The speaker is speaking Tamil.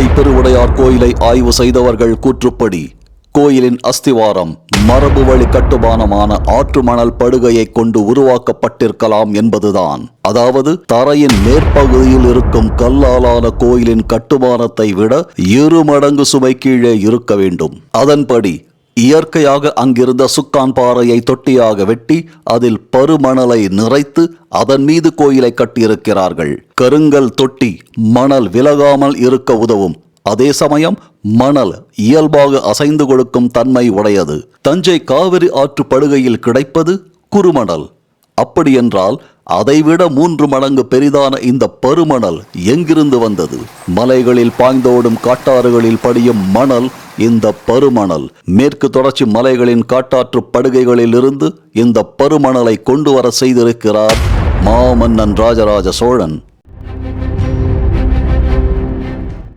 தஞ்சை பெருவுடையார் கோயிலை ஆய்வு செய்தவர்கள் கூற்றுப்படி கோயிலின் அஸ்திவாரம் மரபு வழி கட்டுமானமான ஆற்று மணல் படுகையை கொண்டு உருவாக்கப்பட்டிருக்கலாம் என்பதுதான். அதாவது தரையின் மேற்பகுதியில் இருக்கும் கல்லாலான கோயிலின் கட்டுமானத்தை விட 2 மடங்கு சுமை கீழே இருக்க வேண்டும். அதன்படி இயற்கையாக அங்கிருந்த சுக்கான் பாறையை தொட்டியாக வெட்டி அதில் பருமணலை நிறைத்து அதன் மீது கோயிலை கட்டியிருக்கிறார்கள். கருங்கல் தொட்டி மணல் விலகாமல் இருக்க உதவும். அதே சமயம் மணல் இயல்பாக அசைந்து கொடுக்கும் தன்மை உடையது. தஞ்சை காவிரி ஆற்று படுகையில் கிடைப்பது குறுமணல். அப்படியென்றால் அதைவிட 3 மடங்கு பெரிதான இந்த பருமணல் எங்கிருந்து வந்தது? மலைகளில் பாய்ந்தோடும் காட்டாறுகளில் படியும் மணல் இந்த பருமணல். மேற்கு தொடர்ச்சி மலைகளின் காட்டாற்று படுகைகளில் இருந்து இந்த பருமணலை கொண்டு வர செய்திருக்கிறார் மாமன்னன் ராஜராஜ சோழன்.